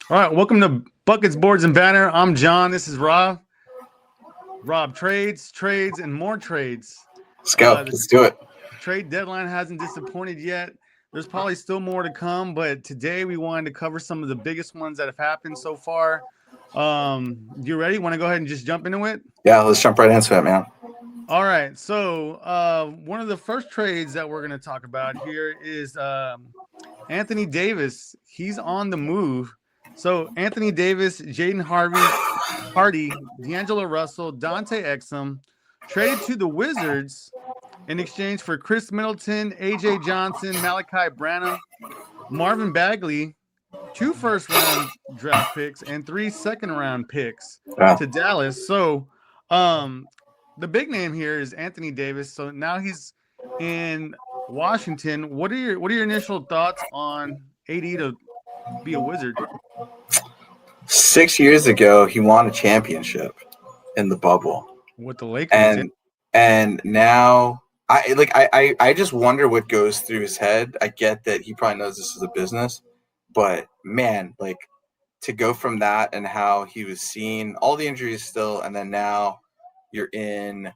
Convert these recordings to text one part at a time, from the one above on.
All right, welcome to Buckets, Boards, and Banner. I'm John. This is Rob. Rob trades, and more trades. Let's go. The Let's do it. trade deadline hasn't disappointed yet. There's probably still more to come, but today we wanted to cover some of the biggest ones that have happened so far. You ready? Want to go ahead and just jump into it? Yeah, let's jump right into it, man. All right. So one of the first trades that we're going to talk about here is Anthony Davis. He's on the move. So Anthony Davis, Jaden Hardy, D'Angelo Russell, Dante Exum traded to the Wizards in exchange for Khris Middleton, AJ Johnson, Malachi Branham, Marvin Bagley, 2 first-round draft picks and 3 second-round picks to Dallas. So the big name here is Anthony Davis. So now he's in Washington. What are your initial thoughts on AD to be a Wizard? 6 years ago, he won a championship in the bubble with the Lakers, and now I just wonder what goes through his head. I get that he probably knows this is a business, but man, like to go from that and how he was seen, all the injuries still, and then now you're in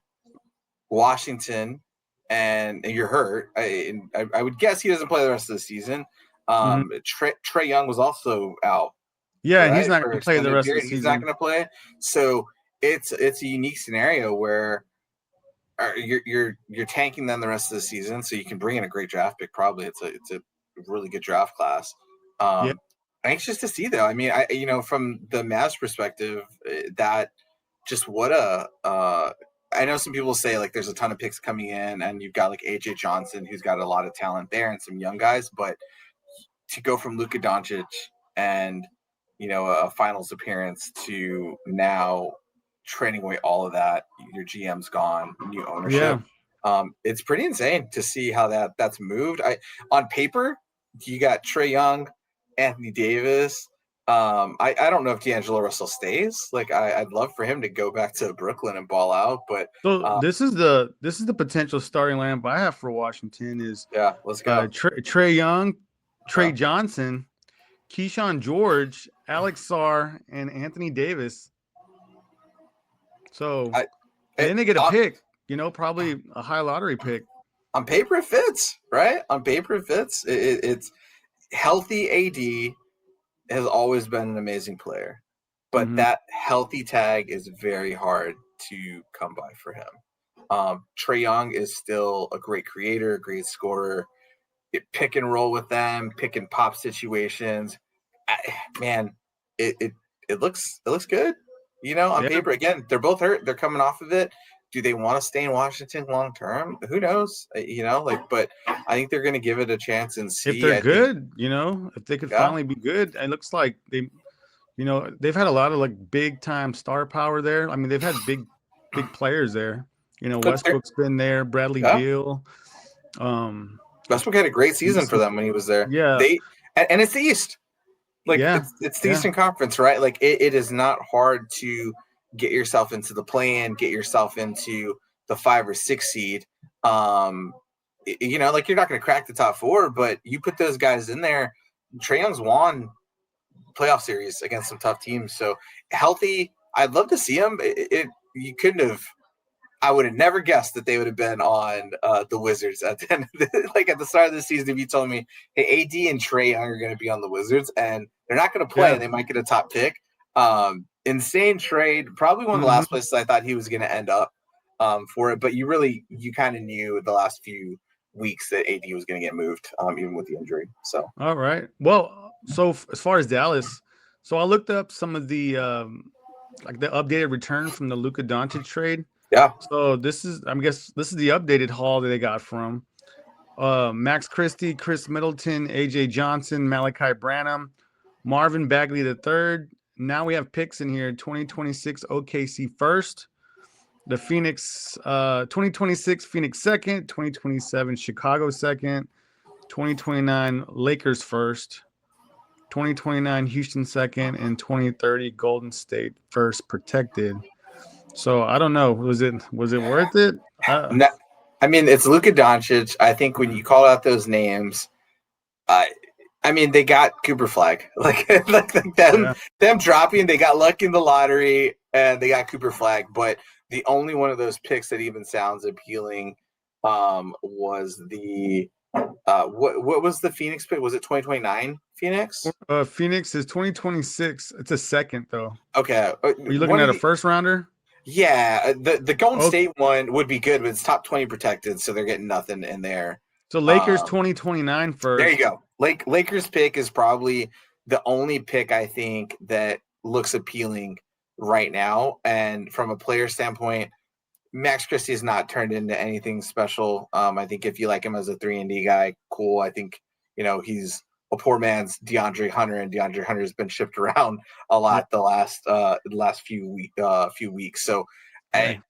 Washington and you're hurt. I would guess he doesn't play the rest of the season. Trae Young was also out. Yeah, right? He's not going to play the rest of the season. He's not going to play. So it's a unique scenario where you're tanking them the rest of the season, so you can bring in a great draft pick. Probably it's a really good draft class. Anxious to see though. I mean, from the Mavs perspective, that just what I know some people say like there's a ton of picks coming in, and you've got like AJ Johnson who's got a lot of talent there and some young guys, but to go from Luka Doncic and a finals appearance to now trading away all of that, your GM's gone, new ownership. Yeah. It's pretty insane to see how that's moved. On paper, you got Trae Young, Anthony Davis. I don't know if D'Angelo Russell stays. Like I'd love for him to go back to Brooklyn and ball out. But this is the potential starting lineup I have for Washington is let's go. Trae Young, Trey Johnson, Keyshawn George, Alex Sarr, and Anthony Davis. So then they get a pick, probably a high lottery pick. On paper, it fits, right? On paper, it fits. It's healthy. AD has always been an amazing player, but that healthy tag is very hard to come by for him. Trae Young is still a great creator, a great scorer. Pick and roll with them, pick and pop situations. Man, it looks good. On paper, again, they're both hurt. They're coming off of it. Do they want to stay in Washington long term? Who knows? But I think they're going to give it a chance and see if they're good. If they could finally be good. It looks like they've had a lot of like big time star power there. I mean, they've had big players there. Westbrook's been there. Bradley Beal. Westbrook had a great season for them when he was there. Yeah, and it's the East. It's the Eastern Conference, right? Like it is not hard to get yourself into the play-in, get yourself into the 5 or 6 seed. You're not going to crack the top 4, but you put those guys in there. Trae Young's won playoff series against some tough teams, so healthy. I'd love to see him. You couldn't have. I would have never guessed that they would have been on the Wizards at the end of at the start of the season. If you told me, hey, AD and Trae Young are going to be on the Wizards and they're not going to play, they might get a top pick. Insane trade. Probably one of the last places I thought he was going to end up for it. But you kind of knew the last few weeks that AD was going to get moved, even with the injury. So all right. Well, so as far as Dallas, so I looked up some of the the updated return from the Luka Doncic trade. Yeah. So this is the updated haul that they got from Max Christie, Khris Middleton, AJ Johnson, Malachi Branham, Marvin Bagley III. Now we have picks in here: 2026 OKC first, the Phoenix 2026 Phoenix second, 2027 Chicago second, 2029 Lakers first, 2029 Houston second, and 2030 Golden State first protected. So I don't know. Was it worth it? No, I mean, it's Luka Doncic. I think when you call out those names, I I mean, they got Cooper Flag. Like Yeah. them dropping, they got lucky in the lottery, and they got Cooper Flag. But the only one of those picks that even sounds appealing was the what was the Phoenix pick? Was it 2029 Phoenix? Phoenix is 2026. It's a second though. Okay. Are you looking at a first rounder? Yeah, the Golden State one would be good, but it's top 20 protected, so they're getting nothing in there. So Lakers 2029 first. There you go. Lakers pick is probably the only pick I think that looks appealing right now. And from a player standpoint, Max Christie has not turned into anything special. I think if you like him as a 3-and-D guy, cool. I think, he's a poor man's DeAndre Hunter, and DeAndre Hunter has been shipped around a lot the last few weeks. So, Right.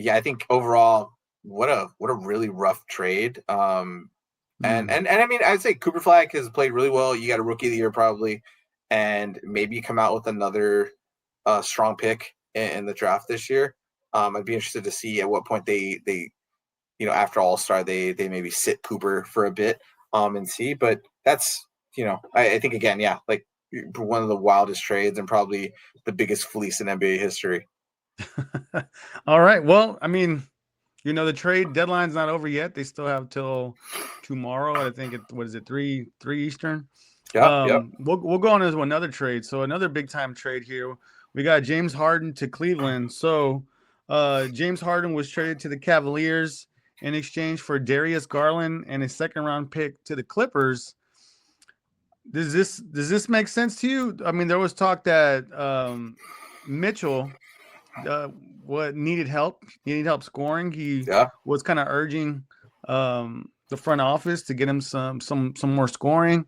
I think overall, what a really rough trade. And I mean, I'd say Cooper Flag has played really well. You got a rookie of the year probably, and maybe come out with another strong pick in the draft this year. I'd be interested to see at what point they after All-Star they maybe sit Cooper for a bit and see. But that's I think again, like one of the wildest trades and probably the biggest fleece in NBA history. All right. Well, I mean, the trade deadline's not over yet. They still have till tomorrow. I think what is it, 3 Eastern? Yeah. We'll go on to another trade. So another big time trade here. We got James Harden to Cleveland. So James Harden was traded to the Cavaliers in exchange for Darius Garland and a second-round pick to the Clippers. Does this make sense to you? I mean, there was talk that Mitchell needed help. He needed help scoring. He was kind of urging the front office to get him some more scoring.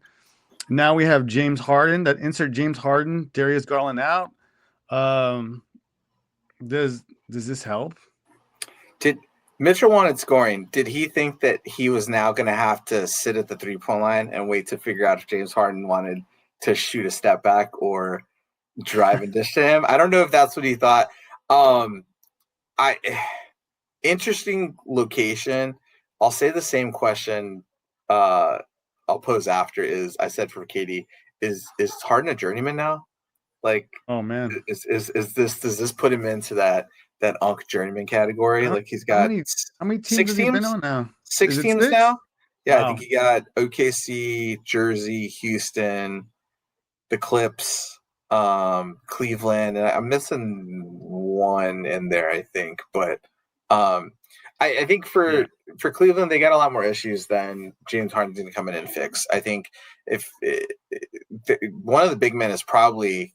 Now we have James Harden. That insert James Harden, Darius Garland out. Does this help? Did Mitchell wanted scoring? Did he think that he was now going to have to sit at the 3-point line and wait to figure out if James Harden wanted to shoot a step back or drive and dish to him? I don't know if that's what he thought. Interesting location. I'll say the same question. I'll pose after I said for Katie, is Harden a journeyman now? Like, oh man, does this put him into that journeyman category? Like he's got how many teams 6 has teams? he been on now? 6 teams now? Yeah, wow. I think he got OKC, Jersey, Houston, the Clips, Cleveland, and I'm missing one in there, I think. But I think for Cleveland, they got a lot more issues than James Harden's going to come in and fix. I think if one of the big men is probably,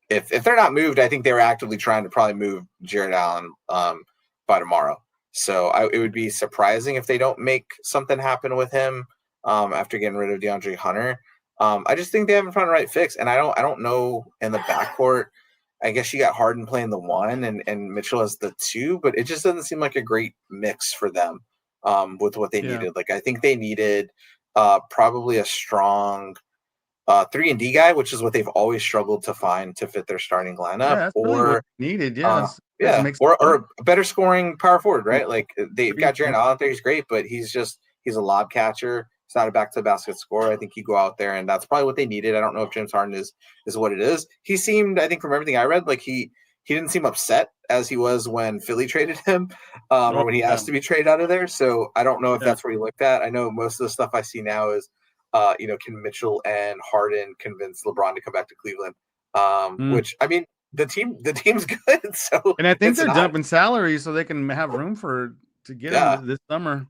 if they're not moved, I think they were actively trying to probably move Jared Allen by tomorrow. So it would be surprising if they don't make something happen with him after getting rid of DeAndre Hunter. I just think they haven't found the right fix, and I don't know in the backcourt. I guess you got Harden playing the 1 and Mitchell as the 2, but it just doesn't seem like a great mix for them with what they needed. Like I think they needed probably a strong 3-and-D guy, which is what they've always struggled to find to fit their starting lineup, or really what needed, or a better scoring power forward, right? Like they've got Jaren out there, he's great, but he's a lob catcher. He's not a back-to-basket scorer. I think you go out there, and that's probably what they needed. I don't know if James Harden is what it is. He seemed, I think, from everything I read, like he didn't seem upset as he was when Philly traded him, or when he asked to be traded out of there. So I don't know if that's where he looked at. I know most of the stuff I see now is, can Mitchell and Harden convince LeBron to come back to Cleveland? Which, I mean, the team's good. So, and I think they're dumping salaries so they can have room to get him this summer.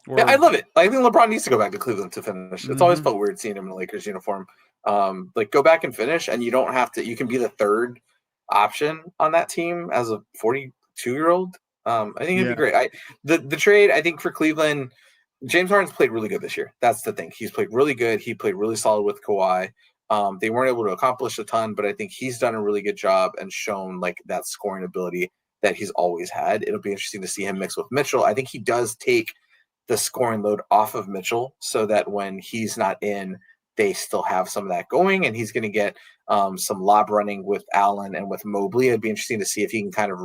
I love it. I think LeBron needs to go back to Cleveland to finish. It's always felt weird seeing him in a Lakers uniform. Like go back and finish, and you don't have to. You can be the third option on that team as a 42-year-old. I think it'd be great. The trade, I think, for Cleveland, James Harden's played really good this year. That's the thing. He's played really good. He played really solid with Kawhi. They weren't able to accomplish a ton, but I think he's done a really good job and shown like that scoring ability that he's always had. It'll be interesting to see him mix with Mitchell. I think he does take the scoring load off of Mitchell so that when he's not in, they still have some of that going, and he's going to get some lob running with Allen and with Mobley. It'd be interesting to see if he can kind of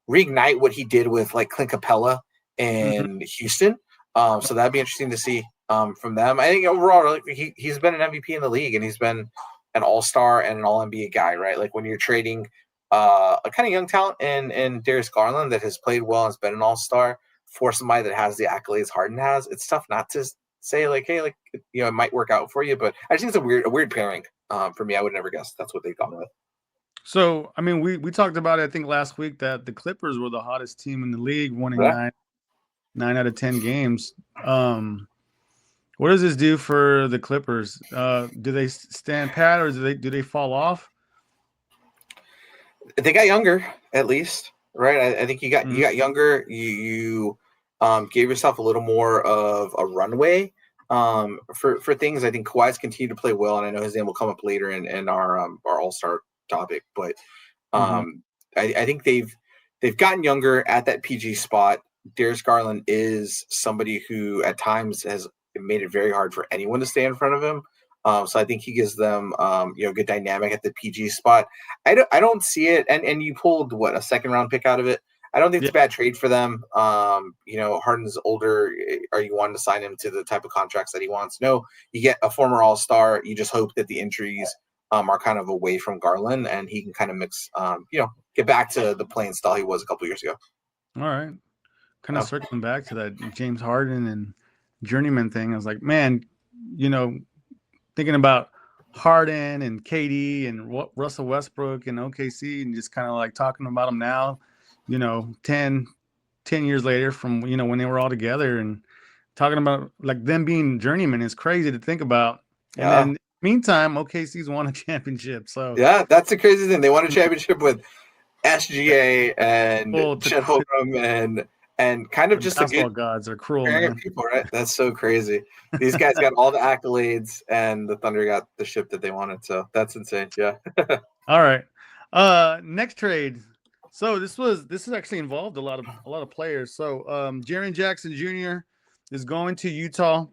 reignite what he did with like Clint Capella in Houston. So that'd be interesting to see. from them. I think overall, like, he's been an MVP in the league, and he's been an all-star and an all-NBA guy, right? Like when you're trading a kind of young talent in Darius Garland that has played well and has been an all-star for somebody that has the accolades Harden has, it's tough not to say like, hey, like, you know, it might work out for you. But I just think it's a weird pairing for me. I would never guess that's what they've gone with. So, I mean, we talked about it, I think, last week that the Clippers were the hottest team in the league, winning Yeah. 9 out of 10 games. What does this do for the Clippers? Do they stand pat, or do they fall off? They got younger, at least, right? I think you got younger. You gave yourself a little more of a runway for things. I think Kawhi's continued to play well, and I know his name will come up later in our All-Star topic. But I think they've gotten younger at that PG spot. Darius Garland is somebody who at times has made it very hard for anyone to stay in front of him. So I think he gives them, good dynamic at the PG spot. I don't see it. And you pulled a second round pick out of it. I don't think it's a bad trade for them. Harden's older. Are you wanting to sign him to the type of contracts that he wants? No, you get a former all-star. You just hope that the injuries are kind of away from Garland, and he can kind of mix, get back to the playing style he was a couple years ago. All right. Kind of circling back to that James Harden and journeyman thing. I was like, man, thinking about Harden and KD and Russell Westbrook and OKC, and just kind of like talking about them now, 10 years later from, when they were all together, and talking about like them being journeymen is crazy to think about. And then in the meantime, OKC's won a championship. So yeah, that's the crazy thing. They won a championship with SGA and Chet Holmgren and kind of just basketball gods are cruel, man. People, right? That's so crazy. These guys got all the accolades, and the Thunder got the ship that they wanted. So that's insane. Yeah. All right. Next trade. So this has actually involved a lot of players. So Jaren Jackson Jr. is going to Utah.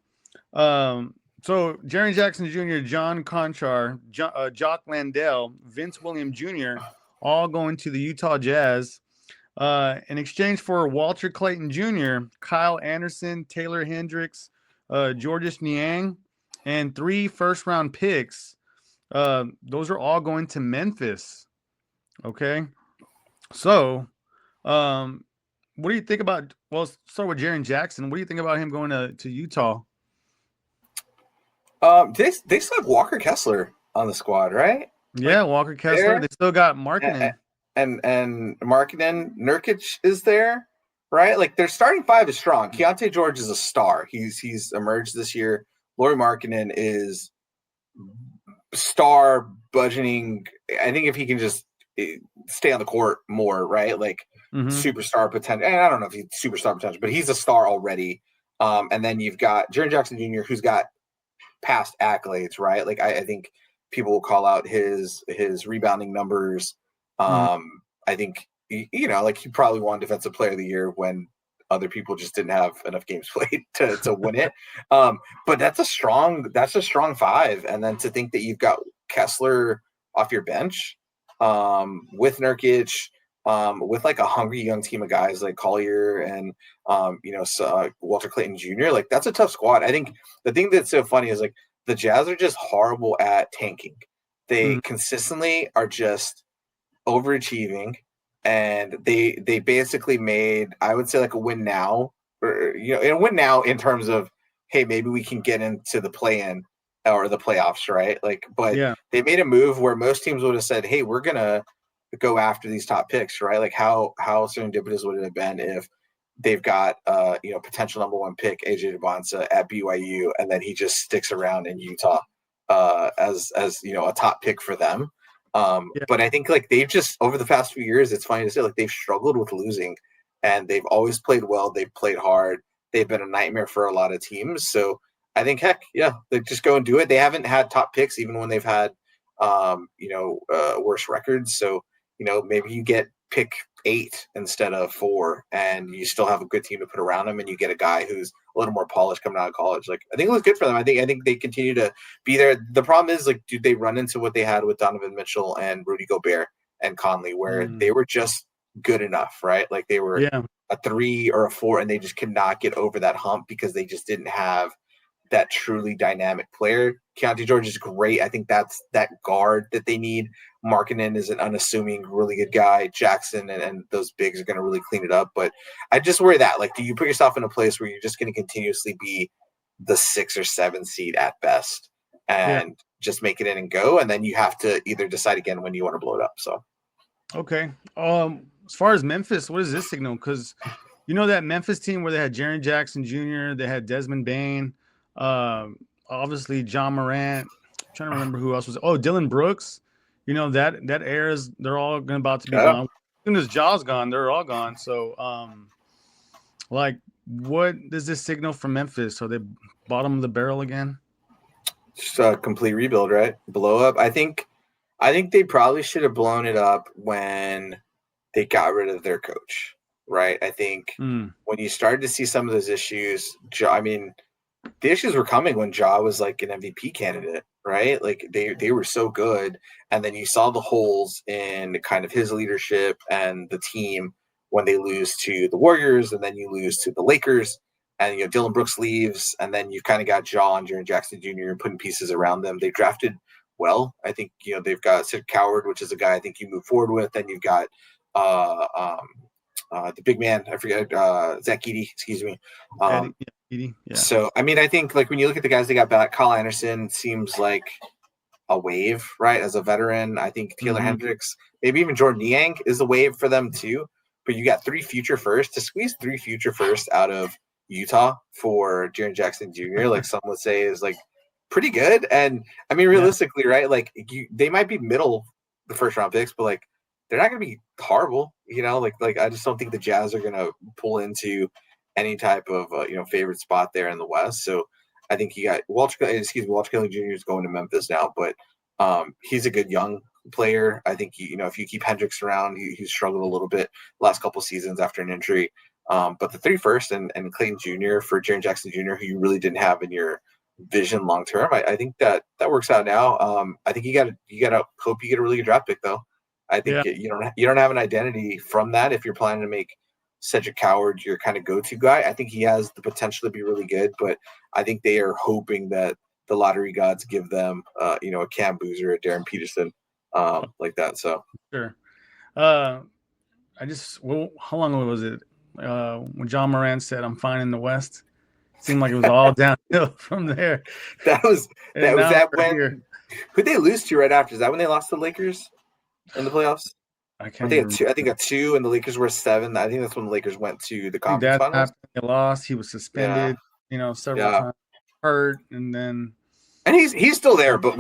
So Jaren Jackson Jr., John Conchar, Jock Landale, Vince Williams Jr. all going to the Utah Jazz. In exchange for Walter Clayton Jr., Kyle Anderson, Taylor Hendricks, Georges Niang, and 3 first-round picks. Those are all going to Memphis. Okay. So, what do you think about? Well, let's start with Jaren Jackson. What do you think about him going to Utah? They still have Walker Kessler on the squad, right? Yeah, Walker Kessler. They still got Markkanen. And Markkanen, Nurkic is there, right? Like their starting 5 is strong. Keontae George is a star. He's emerged this year. Lauri Markkanen is star budgeting. I think if he can just stay on the court more, right? Like superstar potential. And I don't know if he's superstar potential, but he's a star already. And then you've got Jaren Jackson Jr., who's got past accolades, right? Like I think people will call out his rebounding numbers. I think like he probably won Defensive Player of the Year when other people just didn't have enough games played to win it. But that's a strong 5. And then to think that you've got Kessler off your bench with Nurkic, with like a hungry young team of guys like Collier and Walter Clayton Jr., like that's a tough squad. I think the thing that's so funny is like the Jazz are just horrible at tanking. They consistently are just overachieving, and they basically made, I would say, like a win now, or a win now in terms of, hey, maybe we can get into the play-in or the playoffs, right? Like, but they made a move where most teams would have said, hey, we're gonna go after these top picks, right? Like how serendipitous would it have been if they've got potential number 1 pick AJ Debonsa at BYU, and then he just sticks around in Utah as a top pick for them. But I think like they've just over the past few years, it's funny to say, like they've struggled with losing, and they've always played well. They've played hard. They've been a nightmare for a lot of teams. So I think, they just go and do it. They haven't had top picks even when they've had worse records. So maybe you get pick 8 instead of 4, and you still have a good team to put around them, and you get a guy who's a little more polished coming out of college. Like I think it was good for them. I think they continue to be there. The problem is, like, do they run into what they had with Donovan Mitchell and Rudy Gobert and Conley, where they were just good enough, right? Like they were a 3 or a 4, and they just could not get over that hump because they just didn't have that truly dynamic player. Keontae George is great. I think that's that guard that they need. Markkanen is an unassuming, really good guy. Jackson and those bigs are going to really clean it up. But I just worry that, like, do you put yourself in a place where you're just going to continuously be the 6 or 7 seed at best and just make it in and go? And then you have to either decide again when you want to blow it up. So, okay. As far as Memphis, what does this signal? Because you know that Memphis team where they had Jaren Jackson Jr., they had Desmond Bane, obviously John Morant. I'm trying to remember who else was. Oh, Dylan Brooks. You know that era's they're all about to be gone. As soon as Jaw's gone, they're all gone. So, like, what does this signal from Memphis? So they bottom of the barrel again? Just a complete rebuild, right? Blow up. I think they probably should have blown it up when they got rid of their coach, right? I think when you started to see some of those issues, the issues were coming when Ja was like an MVP candidate, right? Like they were so good. And then you saw the holes in kind of his leadership and the team when they lose to the Warriors and then you lose to the Lakers and, you know, Dylan Brooks leaves and then you've kind of got Ja and Jaren Jackson Jr. putting pieces around them. They drafted well. I think, you know, they've got Sid Coward, which is a guy I think you move forward with. Then you've got the big man, I forget, Zach Edey, excuse me. Yeah. So, I mean, I think, like, when you look at the guys they got back, Kyle Anderson seems like a wave, right, as a veteran. I think Taylor Hendricks, maybe even Jordan Niang is a wave for them too. But you got 3 future firsts. To squeeze 3 future firsts out of Utah for Jaren Jackson Jr., like some would say, is, like, pretty good. And, I mean, realistically, right, like, they might be middle the first-round picks, but, like, they're not going to be horrible, you know? Like I just don't think the Jazz are going to pull into any type of favorite spot there in the West. So I think you got Walter Kelly Jr. is going to Memphis now, but he's a good young player. I think if you keep Hendricks around, he's struggled a little bit the last couple seasons after an injury. But the 3 first and Clayton Jr. for Jaren Jackson Jr., who you really didn't have in your vision long term, I think that works out now. I think you got to hope you get a really good draft pick though. I think you don't have an identity from that if you're planning to make Cedric Coward your kind of go-to guy. I think he has the potential to be really good, but I think they are hoping that the lottery gods give them, a Cam Boozer, a Darren Peterson, like that. So sure. How long was it when John Moran said, "I'm fine in the West"? It seemed like it was all downhill from there. That was when. Who'd they lose to right after? Is that when they lost to the Lakers in the playoffs? I think a 2, and the Lakers were 7. I think that's when the Lakers went to the conference finals. They lost. He was suspended, several times, hurt, and he's still there. But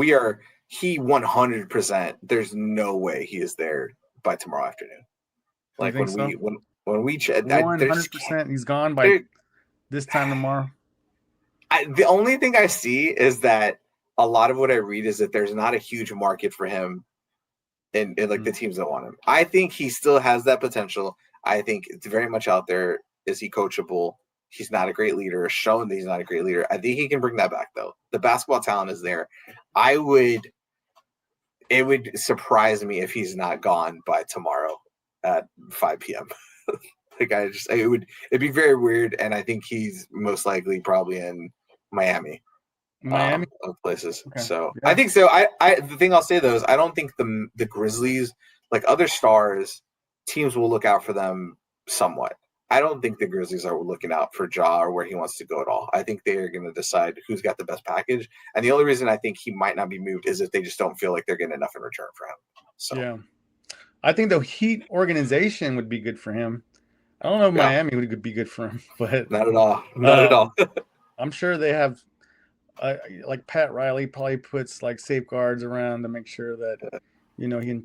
he 100%. There's no way he is there by tomorrow afternoon. Like when we chat, 100%, he's gone by this time tomorrow. The only thing I see is that a lot of what I read is that there's not a huge market for him. And like the teams that want him. I think he still has that potential. I think it's very much out there. Is he coachable? He's not a great leader. Shown that he's not a great leader. I think he can bring that back though. The basketball talent is there. It would surprise me if he's not gone by tomorrow at 5 p.m. It'd be very weird. And I think he's most likely probably in Miami. Of places. Okay. So yeah. I think so. The thing I'll say though is I don't think the Grizzlies, like other stars, teams will look out for them somewhat. I don't think the Grizzlies are looking out for Ja or where he wants to go at all. I think they are going to decide who's got the best package. And the only reason I think he might not be moved is if they just don't feel like they're getting enough in return for him. So yeah, I think the Heat organization would be good for him. I don't know if Miami would be good for him, but not at all. Not at all. I'm sure they have. Like Pat Riley probably puts like safeguards around to make sure that he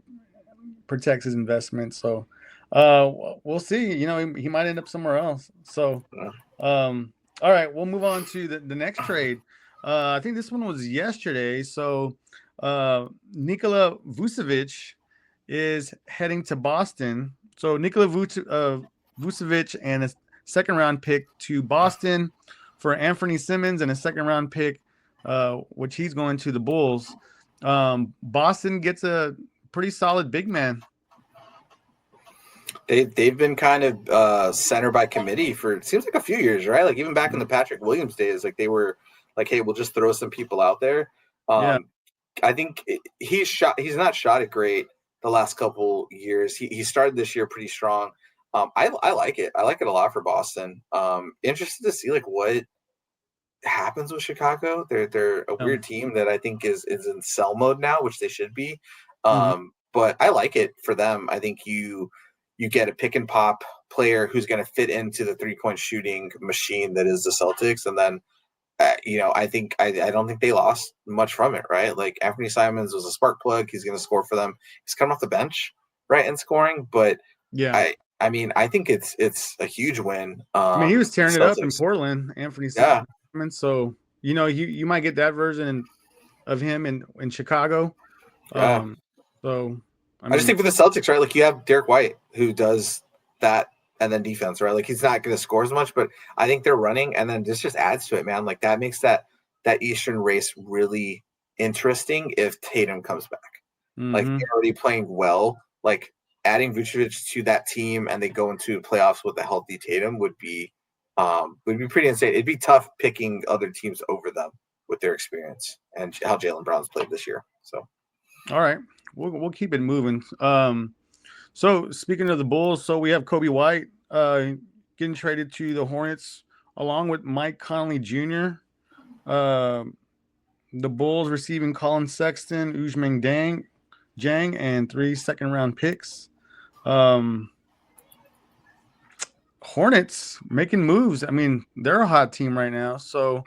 protects his investment. So we'll see. He might end up somewhere else. So all right, we'll move on to the next trade. I think this one was yesterday. So Nikola Vucevic is heading to Boston. So Nikola Vucevic and a second-round pick to Boston for Anthony Simmons and a second-round pick, which he's going to the Bulls. Boston gets a pretty solid big man. They've been kind of center by committee for it seems like a few years, right? Like even back in the Patrick Williams days, like they were like, hey, we'll just throw some people out there. I think he's not shot it great the last couple years. He started this year pretty strong. I like it. I like it a lot for Boston. Interested to see like what happens with Chicago. They're a weird team that I think is in sell mode now, which they should be. But I like it for them. I think you get a pick and pop player who's going to fit into the 3-point shooting machine that is the Celtics, and then I think I don't think they lost much from it, right? Like Anthony Simons was a spark plug. He's going to score for them. He's coming off the bench, right, in scoring. But I mean, I think it's a huge win. I mean, he was tearing it up in Portland, Anthony Simons. Yeah. So you might get that version of him in Chicago. Yeah. So I just think for the Celtics, right? Like you have Derek White who does that. And then defense, right? Like he's not going to score as much, but I think they're running, and then this just adds to it, man. Like that makes that Eastern race really interesting if Tatum comes back. Like they're already playing well. Like adding Vucevic to that team, and they go into playoffs with a healthy Tatum would be pretty insane. It'd be tough picking other teams over them with their experience and how Jaylen Brown's played this year. So, all right, we'll keep it moving. So speaking of the Bulls, so we have Coby White getting traded to the Hornets along with Mike Conley Jr. The Bulls receiving Colin Sexton, Ousmane Dieng, and 3 second-round picks. Hornets making moves. I mean, they're a hot team right now. So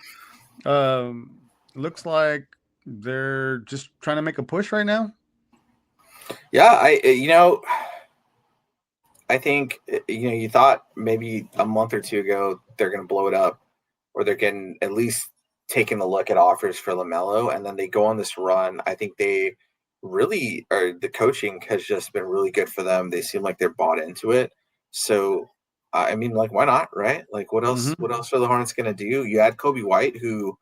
looks like they're just trying to make a push right now. Yeah, I think, you thought maybe a month or two ago they're going to blow it up, or they're getting at least taking a look at offers for LaMelo, and then they go on this run. I think they really are. The coaching has just been really good for them. They seem like they're bought into it. So, I mean, like, why not, right? Like, what else? What else are the Hornets going to do? You add Coby White, who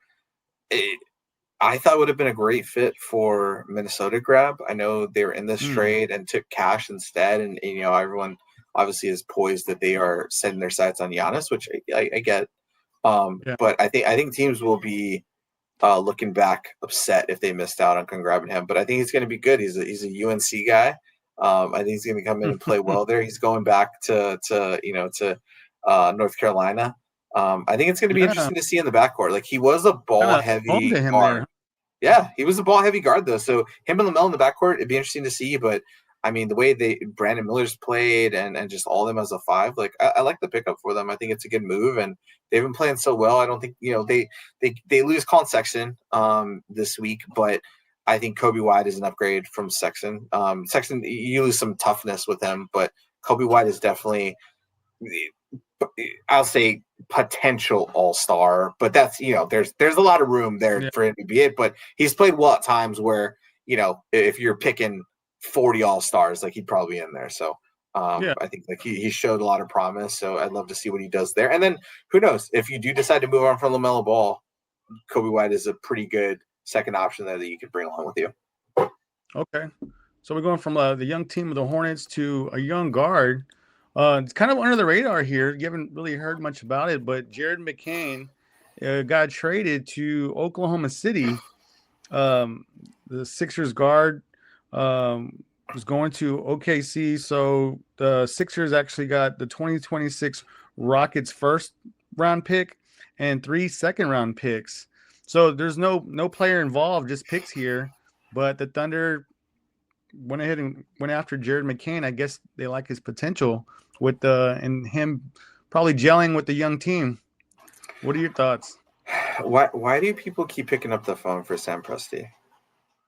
I thought would have been a great fit for Minnesota grab. I know they were in this trade and took cash instead, and everyone obviously is poised that they are setting their sights on Giannis, which I get. But I think teams will be looking back upset if they missed out on grabbing him. But I think he's going to be good. He's a UNC guy. I think he's going to come in and play well there. He's going back to North Carolina. I think it's going to be interesting to see in the backcourt. Like he was a ball heavy guard. Yeah, he was a ball heavy guard though. So him and LaMelo in the backcourt, it'd be interesting to see. But I mean, the way Brandon Miller's played and just all of them as a 5, like I like the pickup for them. I think it's a good move, and they've been playing so well. I don't think they lose Colin Sexton this week, but I think Coby White is an upgrade from Sexton. Sexton, you lose some toughness with him, but Coby White is definitely, I'll say, potential all-star. But that's there's a lot of room there for him to be it. But he's played well at times where if you're picking 40 all-stars, like he'd probably be in there. So I think like he showed a lot of promise. So I'd love to see what he does there. And then who knows, if you do decide to move on from LaMelo Ball, Coby White is a pretty good second option there that you could bring along with you. Okay, so we're going from the young team of the Hornets to a young guard. It's kind of under the radar here. You haven't really heard much about it, but Jared McCain got traded to Oklahoma City. The Sixers guard was going to OKC, so the Sixers actually got the 2026 Rockets first round pick and 3 second-round picks. So there's no player involved, just picks here. But the Thunder went ahead and went after Jared McCain. I guess they like his potential with and him probably gelling with the young team. What are your thoughts? Why do people keep picking up the phone for Sam Presti?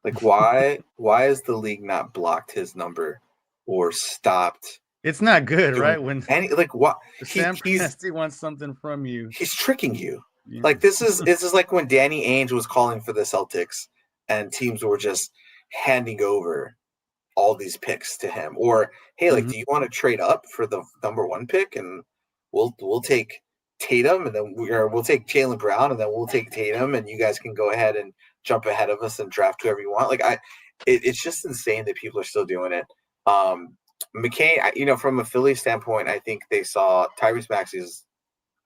Like why has the league not blocked his number or stopped? It's not good, right? When what Sam Presti wants something from you, he's tricking you. Yeah. Like this is like when Danny Ainge was calling for the Celtics and teams were just handing over all these picks to him. Or hey, like, do you want to trade up for the number 1 pick and we'll take Tatum, and then we'll take Jaylen Brown, and then we'll take Tatum, and you guys can go ahead and jump ahead of us and draft whoever you want. Like it's just insane that people are still doing it. McCain, from a Philly standpoint, I think they saw Tyrese Maxey as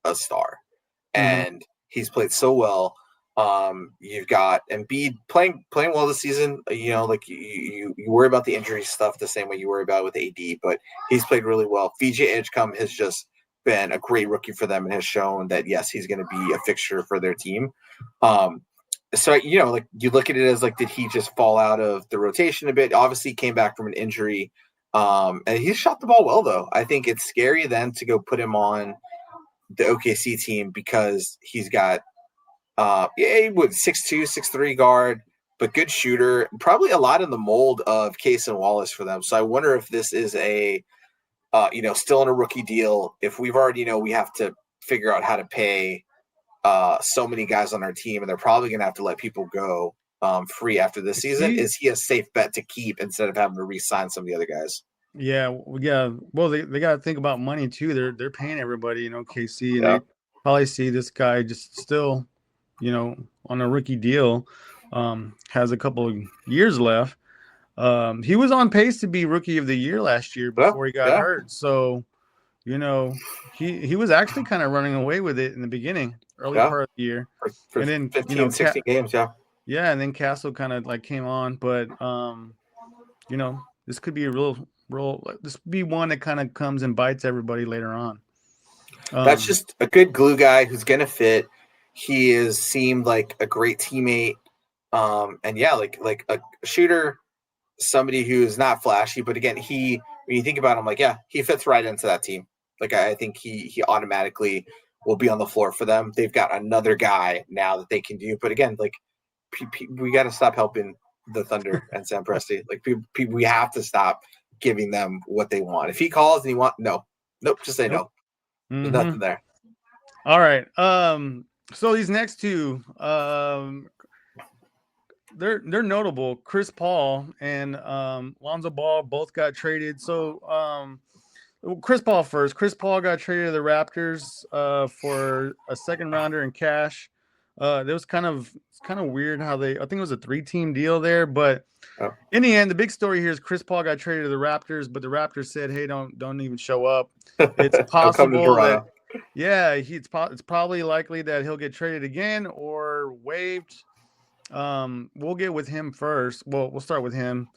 a star, and he's played so well. You've got Embiid playing well this season. Like you worry about the injury stuff the same way you worry about with AD, but he's played really well. VJ Edgecombe has just been a great rookie for them and has shown that yes, he's going to be a fixture for their team. So like you look at it as like, did he just fall out of the rotation a bit? Obviously, he came back from an injury, and he shot the ball well though. I think it's scary then to go put him on the OKC team because he's got. He would 6'2", 6'3" guard, but good shooter. Probably a lot in the mold of Case and Wallace for them. So I wonder if this is a, still in a rookie deal. If we've already we have to figure out how to pay so many guys on our team, and they're probably going to have to let people go free after this season. Is he a safe bet to keep instead of having to re-sign some of the other guys? Yeah. Well, they got to think about money too. They're paying everybody, KC, and they probably see this guy just still. On a rookie deal, has a couple of years left. He was on pace to be rookie of the year last year before he got hurt. So, he was actually kind of running away with it in the beginning, early part of the year. For and then 15, 16 games, Yeah, and then Castle kind of like came on, but this could be a real this could be one that kind of comes and bites everybody later on. That's just a good glue guy who's gonna fit. He has seemed like a great teammate, and like a shooter, somebody who is not flashy, but again, when you think about him, he fits right into that team. Like I think he automatically will be on the floor for them. They've got another guy now that they can do, but again, like we got to stop helping the Thunder and Sam Presti. Like we have to stop giving them what they want. If he calls and nope, just say no. There's nothing there. All right. So these next two, they're notable. Chris Paul and Lonzo Ball both got traded. So Chris Paul first. Chris Paul got traded to the Raptors for a second rounder in cash. It was kind of weird how I think it was a 3-team deal there, but in the end, the big story here is Chris Paul got traded to the Raptors, but the Raptors said, "Hey, don't even show up." It's possible that. Yeah, it's probably likely that he'll get traded again or waived. We'll get with him first. Well, we'll start with him.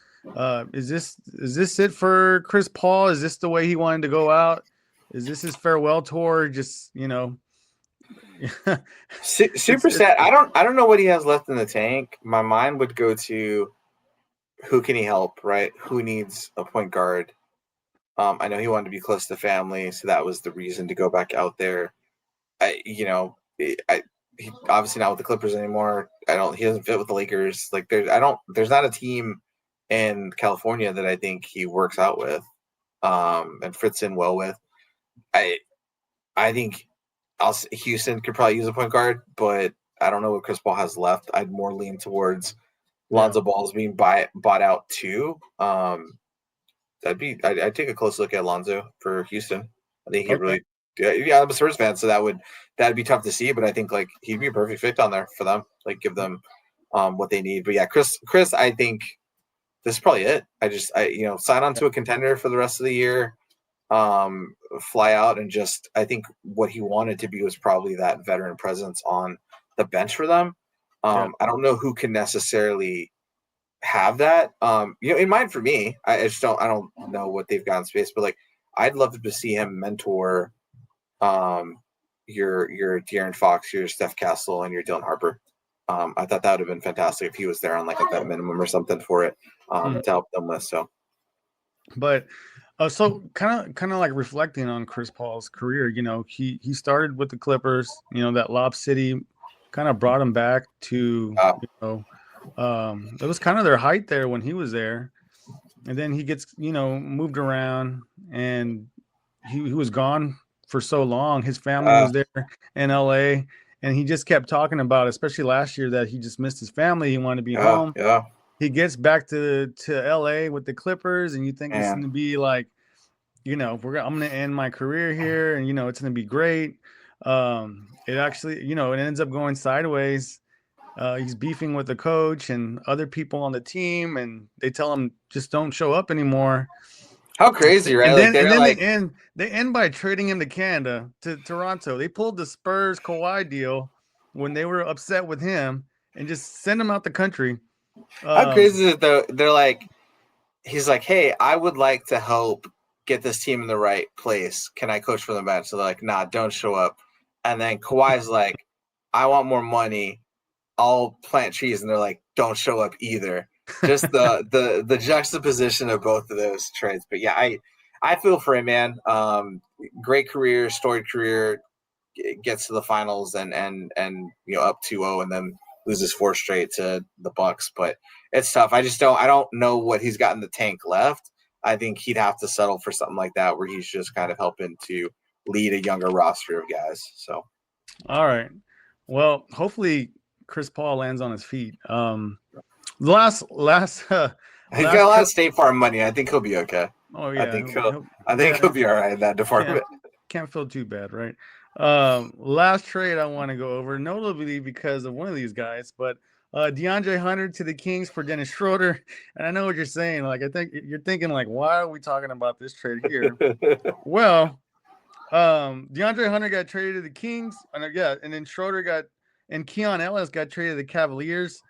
Is this it for Chris Paul? Is this the way he wanted to go out? Is this his farewell tour? Just super sad. I don't know what he has left in the tank. My mind would go to who can he help, right? Who needs a point guard? I know he wanted to be close to family, so that was the reason to go back out there. He obviously not with the Clippers anymore. He doesn't fit with the Lakers. Like there's not a team in California that I think he works out with, and fits in well with. I think Houston could probably use a point guard, but I don't know what Chris Paul has left. I'd more lean towards Lonzo Ball's being bought out too. I'd take a close look at Lonzo for Houston. I think he really, I'm a Spurs fan, so that'd be tough to see, but I think like he'd be a perfect fit on there for them. Like give them what they need. But yeah, Chris, I think this is probably it. Sign on to a contender for the rest of the year, fly out, and I think what he wanted to be was probably that veteran presence on the bench for them. I don't know who can necessarily have that in mind for me. I don't know what they've got in space, but like I'd love to see him mentor your De'Aaron Fox, your Steph Castle, and your Dylan Harper. I thought that would have been fantastic if he was there on like a vet minimum or something for it to help them with. So but so kind of like reflecting on Chris Paul's career, he started with the Clippers, that Lob City kind of brought him back to it was kind of their height there when he was there, and then he gets moved around, and he was gone for so long. His family was there in LA, and he just kept talking about, especially last year, that he just missed his family. He wanted to be home. He gets back to LA with the Clippers, and you think it's going to be like, I'm going to end my career here, and it's going to be great. It actually, it ends up going sideways. He's beefing with the coach and other people on the team, and they tell him just don't show up anymore. How crazy, right? And then they end by trading him to Canada, to Toronto. They pulled the Spurs Kawhi deal, when they were upset with him and just send him out the country. How crazy is it though? They're like, he's like, hey, I would like to help get this team in the right place. Can I coach for the bench? So they're like, nah, don't show up. And then Kawhi's like, I want more money. I'll plant trees. And they're like, don't show up either. Just the juxtaposition of both of those trades. But yeah, I feel for him, man. Great career, storied career, gets to the finals and up 2-0 and then loses 4 straight to the Bucks. But it's tough. I don't know what he's got in the tank left. I think he'd have to settle for something like that where he's just kind of helping to lead a younger roster of guys. So, all right. Well, hopefully Chris Paul lands on his feet. Last he's got a lot of State Farm money. I think he'll be okay. Oh yeah, I think he'll be all right in that department. Can't feel too bad, right? Last trade I want to go over, notably because of one of these guys, but DeAndre Hunter to the Kings for Dennis Schroeder. And I know what you're saying. Like, I think you're thinking, like, why are we talking about this trade here? Well, DeAndre Hunter got traded to the Kings, and then Schroeder and Keon Ellis got traded to the Cavaliers.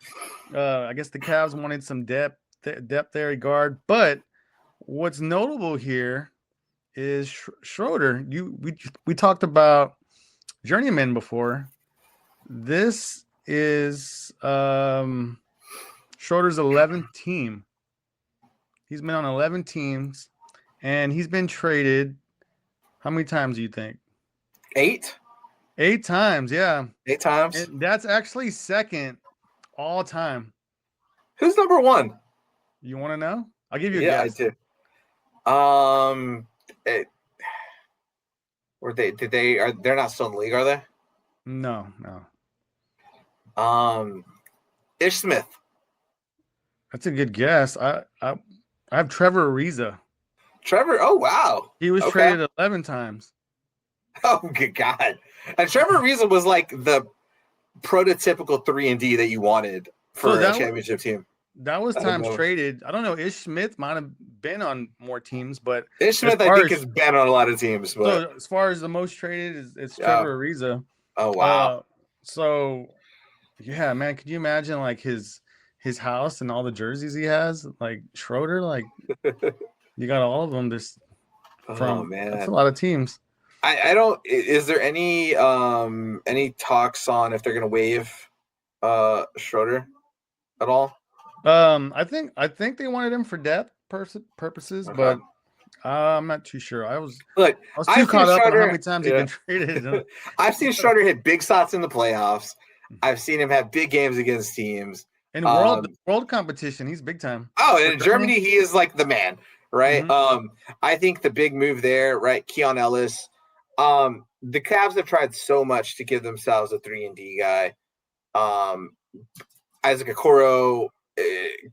I guess the Cavs wanted some depth there at guard. But what's notable here is Schroeder. We talked about journeyman before. This is Schroeder's 11th team. He's been on 11 teams, and he's been traded. How many times do you think? 8? 8 times, yeah. 8 times? And that's actually second all time. Who's number 1? You want to know? I'll give you a guess. Yeah, I do. They're not still in the league, are they? No. Ish Smith. That's a good guess. I have Trevor Ariza. Trevor, oh wow. He was traded 11 times. Oh good God. And Trevor Ariza was like the prototypical 3-and-D that you wanted for a championship team. That was times traded. I don't know. Ish Smith might have been on more teams, but Ish Smith, I think, has been on a lot of teams. But so as far as the most traded, it's Trevor Ariza. Oh wow. So yeah, man, could you imagine like his house and all the jerseys he has? Like Schroeder, like you got all of them. That's a lot of teams. I don't. Is there any talks on if they're going to waive Schroeder at all? I think they wanted him for depth purposes, but I'm not too sure. I was too caught up on how many times he's been traded. I've seen Schroeder hit big shots in the playoffs. I've seen him have big games against teams. In world competition, he's big time. Oh, and in Germany, he is like the man, right? Mm-hmm. I think the big move there, right? Keon Ellis. The Cavs have tried so much to give themselves a 3-and-D guy. Isaac Okoro,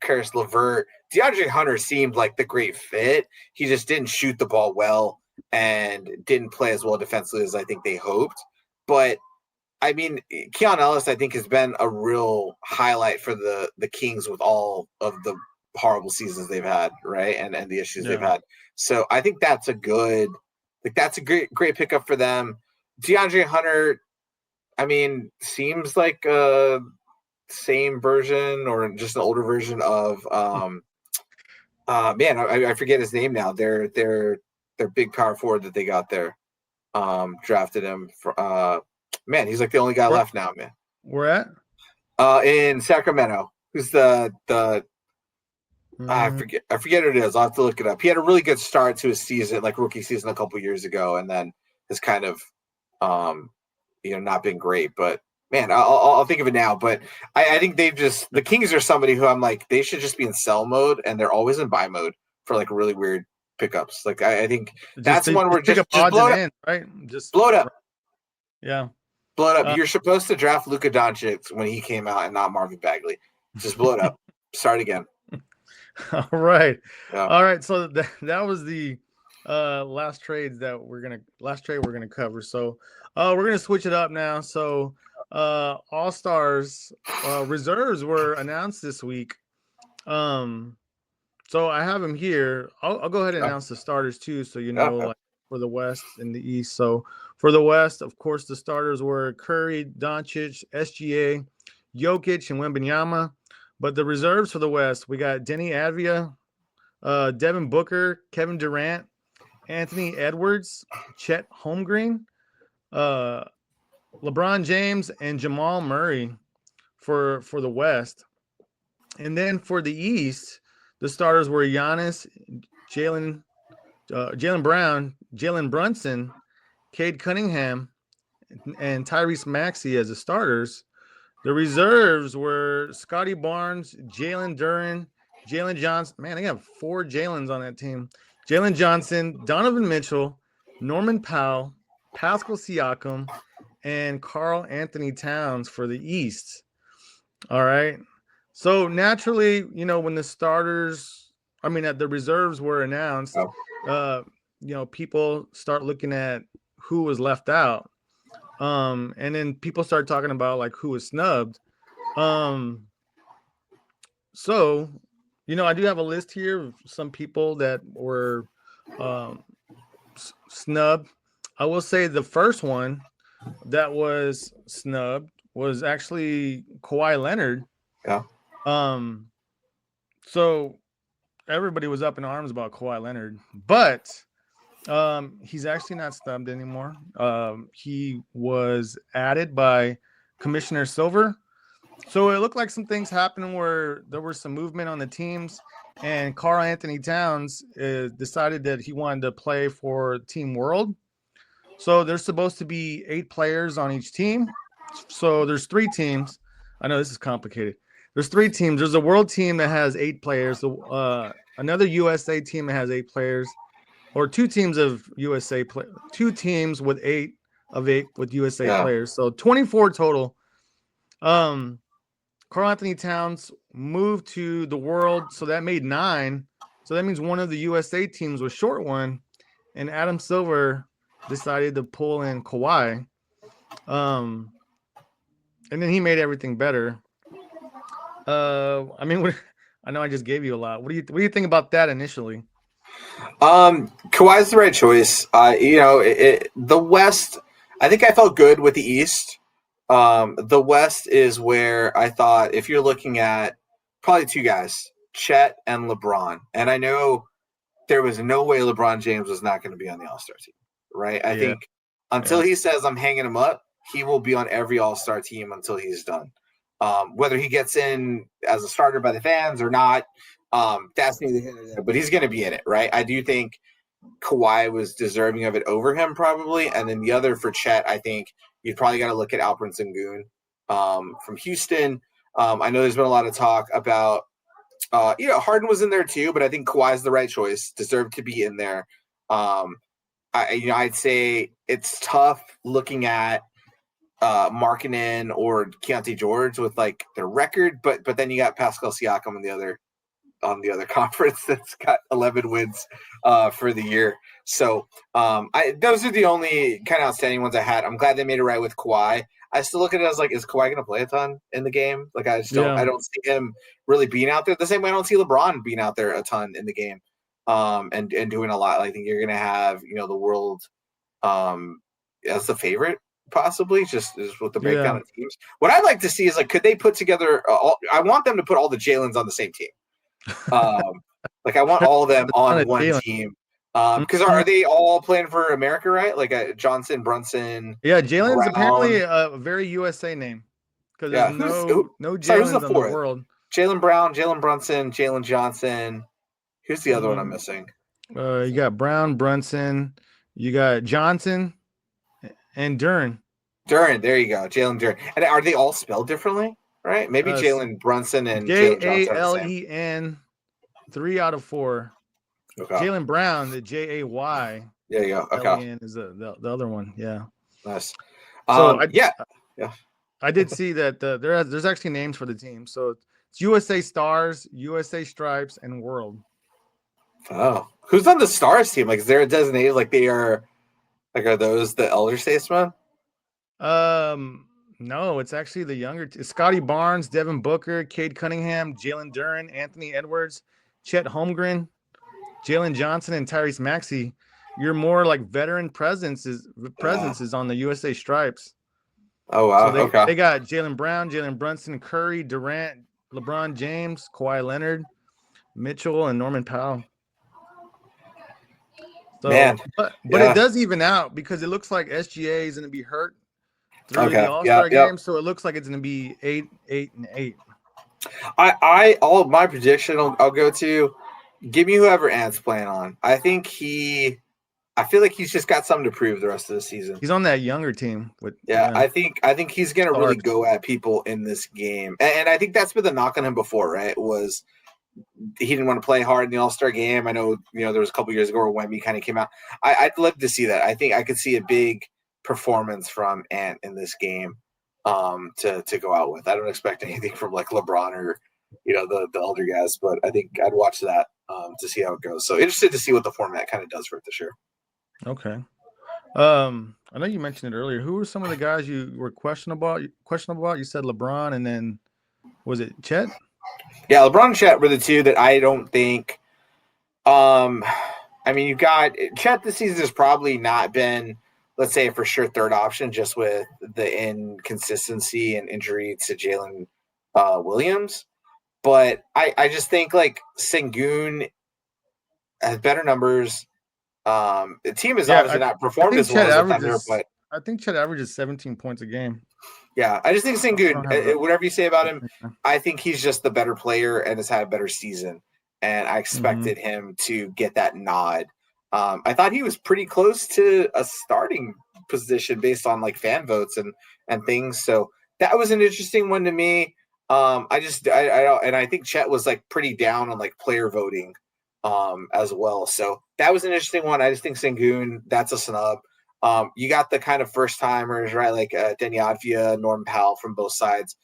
Karis LeVert, DeAndre Hunter seemed like the great fit. He just didn't shoot the ball well and didn't play as well defensively as I think they hoped. But I mean, Keon Ellis, I think, has been a real highlight for the Kings with all of the horrible seasons they've had, right? And the issues they've had. So I think that's a great pickup for them. DeAndre Hunter, I mean, seems like a same version or just an older version of I forget his name now. Their big power forward that they got there. Drafted him for man, he's like the only guy left now, man. Where at? In Sacramento. Who's the I forget who it is. I'll have to look it up. He had a really good start to his season, like rookie season a couple years ago, and then has kind of not been great. But man, I'll think of it now. But I think the Kings are somebody who I'm like, they should just be in sell mode, and they're always in buy mode for like really weird pickups. Like I think that's one where just blow it up, right? Just blow it up. Yeah. Blow it up. You're supposed to draft Luka Doncic when he came out and not Marvin Bagley. Just blow it up. Start again. All right. Yeah. All right. So that was the last trade we're gonna cover. So we're gonna switch it up now. So All-Stars reserves were announced this week. So I have them here. I'll go ahead and announce the starters too, so you know like for the West and the East. So for the West, of course, the starters were Curry, Doncic, SGA, Jokic, and Wembanyama. But the reserves for the West, we got Denny Avdia, Devin Booker, Kevin Durant, Anthony Edwards, Chet Holmgren, LeBron James, and Jamal Murray for the West. And then for the East, the starters were Giannis, Jalen Brown, Jalen Brunson, Cade Cunningham, and Tyrese Maxey as the starters. The reserves were Scotty Barnes, Jalen Duren, Jalen Johnson. Man, they have 4 Jalens on that team. Jalen Johnson, Donovan Mitchell, Norman Powell, Pascal Siakam, and Karl Anthony Towns for the East. All right. So naturally, when the the reserves were announced, people start looking at who was left out. And then people start talking about like who was snubbed. So, I do have a list here of some people that were snubbed. I will say the first one that was snubbed was actually Kawhi Leonard. Yeah. So everybody was up in arms about Kawhi Leonard, but he's actually not snubbed anymore. He was added by Commissioner Silver. So it looked like some things happened where there was some movement on the teams, and Karl Anthony Towns decided that he wanted to play for Team World. So there's supposed to be 8 players on each team. So there's 3 teams. I know this is complicated. There's 3 teams. There's a world team that has 8 players. Another USA team that has 8 players, or 2 teams of USA 2 teams with 8 with USA players. So 24 total. Karl Anthony Towns moved to the world, so that made 9. So that means one of the USA teams was short one, and Adam Silver decided to pull in Kawhi. And then he made everything better. I know I just gave you a lot. What do you think about that initially? Kawhi's the right choice. The West, I think I felt good with the East. The West is where I thought if you're looking at probably 2 guys, Chet and LeBron, and I know there was no way LeBron James was not going to be on the All-Star team, right? I think until he says I'm hanging him up, he will be on every All-Star team until he's done. Whether he gets in as a starter by the fans or not, that's neither here nor there, but he's going to be in it, right? I do think Kawhi was deserving of it over him probably. And then the other for Chet, I think you'd probably got to look at Alperen Sengun from Houston. I know there's been a lot of talk about, Harden was in there too, but I think Kawhi's the right choice, deserved to be in there. I'd say it's tough looking at Markkanen or Keontae George with like their record, but then you got Pascal Siakam on the other conference that's got 11 wins for the year. So those are the only kind of outstanding ones I had. I'm glad they made it right with Kawhi. I still look at it as like, is Kawhi going to play a ton in the game? Like I don't see him really being out there the same way I don't see LeBron being out there a ton in the game and doing a lot. I think you're going to have, the world as the favorite. Possibly just with the breakdown of teams. What I'd like to see is like, could they put together? I want them to put all the Jalens on the same team. Like I want all of them on one team. Because are they all playing for America, right? Like Johnson, Brunson. Yeah, Jalen's apparently a very USA name because there's no Jalens on the world. Jalen Brown, Jalen Brunson, Jalen Johnson. Who's the other one I'm missing? You got Brown, Brunson. You got Johnson. And Duren, there you go, Jalen Duren. And are they all spelled differently? Right? Maybe Jalen Brunson and Jalen 3 out of 4. Okay. Jalen Brown, the Jay. There you go. Okay. Is the other one? Yeah. Nice. So I did see that there's actually names for the team. So it's USA Stars, USA Stripes, and World. Oh, who's on the Stars team? Like, is there a designated like they are? Like, are those the elder statesmen? No, it's actually the younger. Scotty Barnes, Devin Booker, Cade Cunningham, Jalen Duren, Anthony Edwards, Chet Holmgren, Jalen Johnson, and Tyrese Maxey. your more like veteran presence is on the USA stripes. Oh wow. So they Okay. got Jaylen Brown, Jalen Brunson, Curry, Durant, LeBron James, Kawhi Leonard, Mitchell, and Norman Powell. So, Man. but Yeah. it does even out because it looks like SGA is going to be hurt through Okay. the All-Star game. Yep. So it looks like it's going to be 8-8. I all of my prediction I'll go to. Give me whoever Ant's playing on. I feel like he's just got something to prove the rest of the season. He's on that younger team with I think he's gonna really go at people in this game, and I think that's been the knock on him before, right? Was he didn't want to play hard in the All-Star game. I know, there was a couple years ago where Wemby kind of came out. I'd love to see that. I think I could see a big performance from Ant in this game to go out with. I don't expect anything from like LeBron or the older guys, but I think I'd watch that to see how it goes. So interested to see what the format kind of does for it this year. Okay. I know you mentioned it earlier. Who were some of the guys you were questionable about? You said LeBron, and then was it Chet? Yeah, LeBron and Chet were the two that I don't think. I mean, you've got Chet this season has probably not been, let's say, for sure third option, just with the inconsistency and injury to Jalen Williams. But I just think like Sengun has better numbers. The team has obviously not performed as well as the Thunder, but I think Chet averages 17 points a game. Yeah, I just think Sengun, whatever you say about him, I think he's just the better player and has had a better season. And I expected him to get that nod. I thought he was pretty close to a starting position based on like fan votes and things. So that was an interesting one to me. I think Chet was like pretty down on like player voting as well. So that was an interesting one. I just think Sengun, that's a snub. You got the kind of first timers, right? Like Denny Advia, Norm Powell from both sides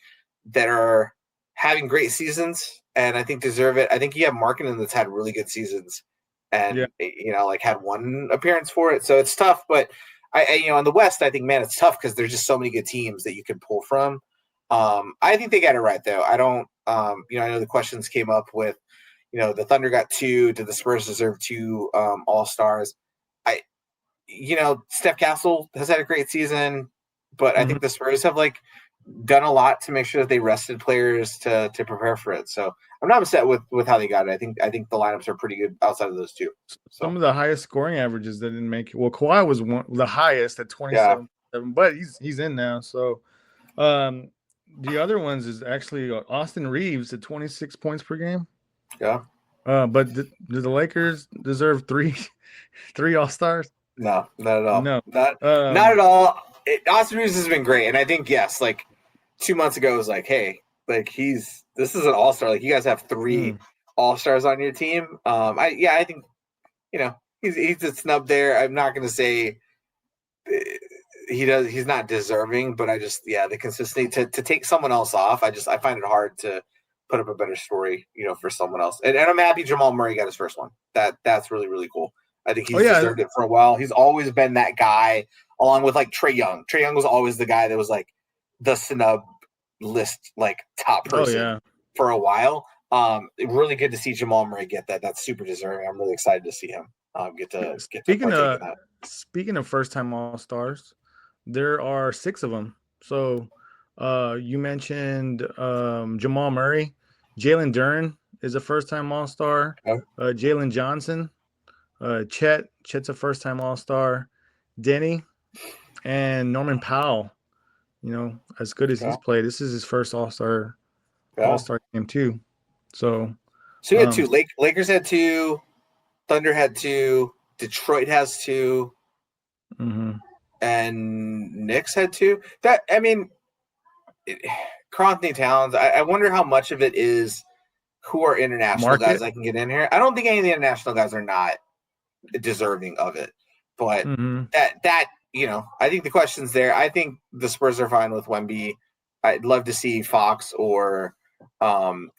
that are having great seasons and I think deserve it. I think you have Markkanen that's had really good seasons and, like had one appearance for it. So it's tough, but in the West, I think, man, it's tough because there's just so many good teams that you can pull from. I think they got it right though. I don't, I know the questions came up with, the Thunder got 2. Did the Spurs deserve 2 All-Stars? Steph Castle has had a great season, but I think the Spurs have like done a lot to make sure that they rested players to prepare for it. So I'm not upset with how they got it. I think the lineups are pretty good outside of those two. So. Some of the highest scoring averages that didn't make it. Well, Kawhi was the highest at 27, but he's in now. So the other ones is actually Austin Reeves at 26 points per game. Yeah. But do the Lakers deserve 3 All-Stars? No, not at all. No, not at all. Austin Reeves has been great, and I think like 2 months ago it was like, hey, like this is an all-star. Like you guys have 3 all-stars on your team. I think he's a snub there. I'm not going to say he's not deserving, but I just the consistency to take someone else off. I find it hard to put up a better story, for someone else. And I'm happy Jamal Murray got his first one. That's really, really cool. I think he's deserved it for a while. He's always been that guy, along with like Trae Young. Trae Young was always the guy that was like the snub list, like top person for a while. Really good to see Jamal Murray get that. That's super deserving. I'm really excited to see him get to partake in that. Speaking of first-time All-Stars, there are 6 of them. So you mentioned Jamal Murray. Jalen Duren is a first-time All-Star. Jalen Johnson. Chet's a first-time All-Star. Denny and Norman Powell, as good as he's played, this is his first All-Star game too. So he had 2. Lakers had 2. Thunder had 2. Detroit has 2. And Knicks had 2. Karl Anthony Towns, I wonder how much of it is who are international guys I can get in here. I don't think any of the international guys are not deserving of it, but I think the question's there. I think the Spurs are fine with Wemby. I'd love to see Fox or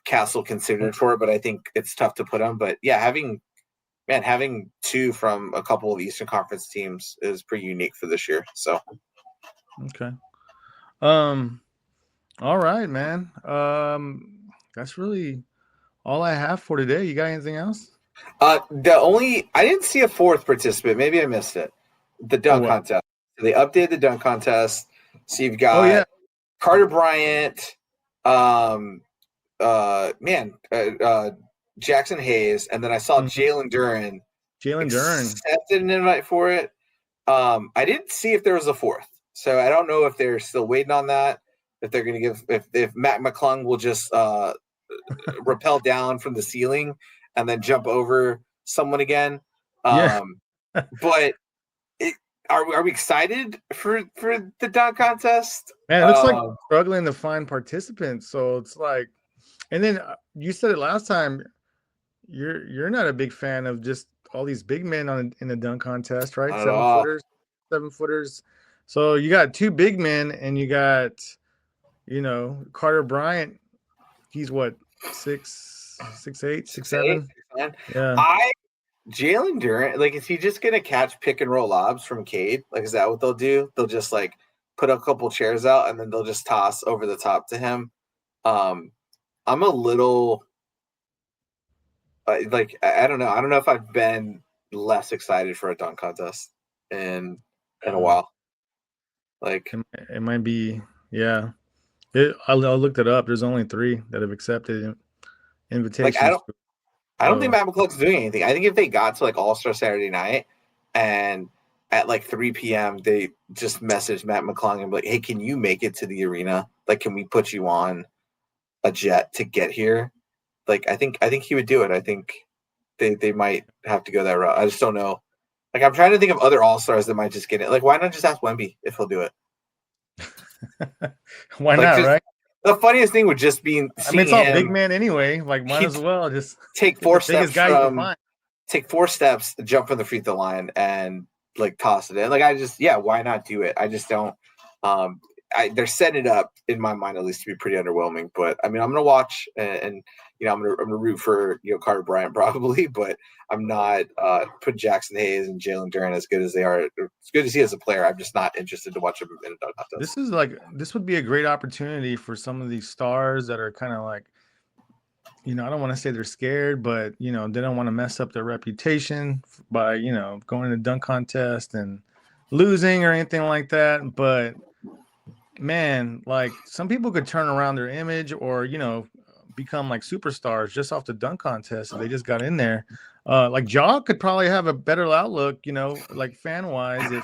Castle considered for it, but I think it's tough to put them. But having 2 from a couple of Eastern Conference teams is pretty unique for this year. So okay, all right, man. That's really all I have for today. You got anything else? I didn't see a fourth participant. Maybe I missed it. The dunk contest. They updated the dunk contest. So you've got Carter Bryant, Jackson Hayes, and then I saw Jalen Duren. Accepted an invite for it. I didn't see if there was a fourth, so I don't know if they're still waiting on that. If they're going to give, if Matt McClung will just rappel down from the ceiling and then jump over someone again. But are we excited for the dunk contest? Man, it looks like struggling to find participants. So it's like, and then you said it last time. You're not a big fan of just all these big men in the dunk contest, right? 7-footers. So you got two big men, and you got, Carter Bryant. He's what, 6'8", 6'7"? Yeah. Jalen Duren, like, is he just gonna catch pick and roll lobs from Cade? Like, is that what they'll do? They'll just like put a couple chairs out and then they'll just toss over the top to him. I'm a little I don't know. I don't know if I've been less excited for a dunk contest in a while. Like, it might be, yeah. I looked it up. There's only 3 that have accepted invitations. Like, I don't think Matt McClung's doing anything. I think if they got to like All-Star Saturday night and at like 3 p.m. they just messaged Matt McClung and be like, hey, can you make it to the arena? Like, can we put you on a jet to get here? Like, I think he would do it. I think they might have to go that route. I just don't know. Like, I'm trying to think of other All-Stars that might just get it. Like, why not just ask Wemby if he'll do it? Why not, right? The funniest thing would just be it's all big man anyway. Like, might as well just take 4 steps take 4 steps, jump from the free throw line, and like toss it in. Like, why not do it? I just don't. They're setting it up in my mind at least to be pretty underwhelming. But I mean, I'm gonna watch and I'm gonna root for Carter Bryant probably, but I'm not put Jackson Hayes and Jalen Duren as good as they are. It's good to see as a player. I'm just not interested to watch them in a dunk contest. This would be a great opportunity for some of these stars that are kind of like, I don't want to say they're scared, but they don't want to mess up their reputation by going to dunk contest and losing or anything like that. But man, like, some people could turn around their image or become like superstars just off the dunk contest if they just got in there. Like, Ja could probably have a better outlook, like fan wise, if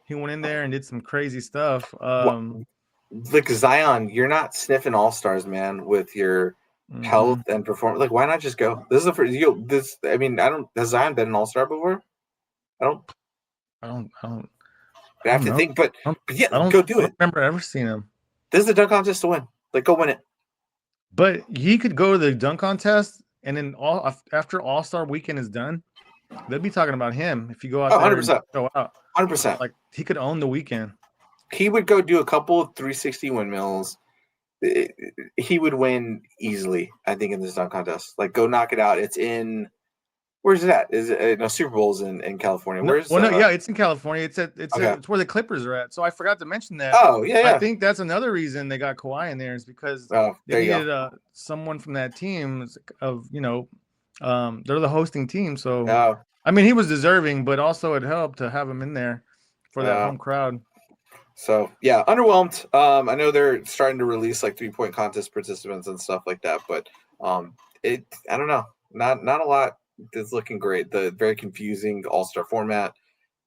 he went in there and did some crazy stuff. Like, Zion, you're not sniffing all-stars, man, with your health and performance. Like, why not just go? This is the first. Has Zion been an all-star before? I don't. I have to think, but yeah, go do it. I don't remember ever seeing him. This is the dunk contest to win. Like, go win it. But he could go to the dunk contest, and then after All-Star Weekend is done, they'll be talking about him if you go out there 100%. and show out. 100%. Like, he could own the weekend. He would go do a couple of 360 windmills. He would win easily, I think, in this dunk contest. Like, go knock it out. It's in. Where's it at? Is it Super Bowl's in California? It's in California. It's where the Clippers are at. So I forgot to mention that. Oh, yeah. I think that's another reason they got Kawhi in there is because they needed someone from that team of they're the hosting team. So I mean, he was deserving, but also it helped to have him in there for that home crowd. So yeah, underwhelmed. I know they're starting to release like 3-point contest participants and stuff like that, but I don't know, not a lot. It's looking great. The very confusing all-star format,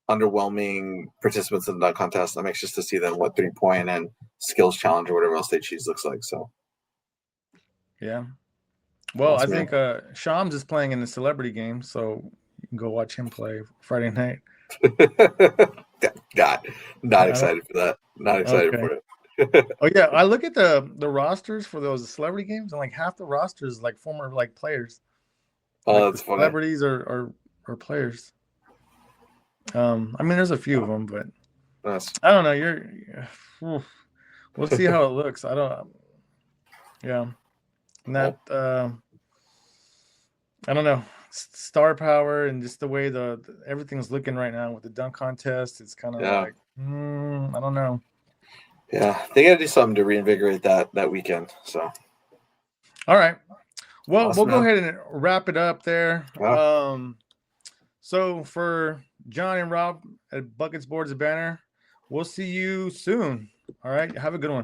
underwhelming participants in the dunk contest. I'm anxious to see then what 3-point and skills challenge or whatever else they choose looks like. So, yeah. Well, I think Shams is playing in the celebrity game, so you can go watch him play Friday night. Not excited for that. Not excited for it. Oh yeah, I look at the rosters for those celebrity games, and like half the rosters like former like players. Oh, that's funny. Celebrities or players. I mean, there's a few of them, but I don't know. We'll see how it looks. I don't. Yeah, not. I don't know. Star power and just the way everything's looking right now with the dunk contest, it's kind of like I don't know. Yeah, they got to do something to reinvigorate that weekend. So, all right. Well, Awesome, we'll go man. ahead and wrap it up there. Yeah. So for Jon and Rob at Buckets Boards and Banner, we'll see you soon. All right. Have a good one.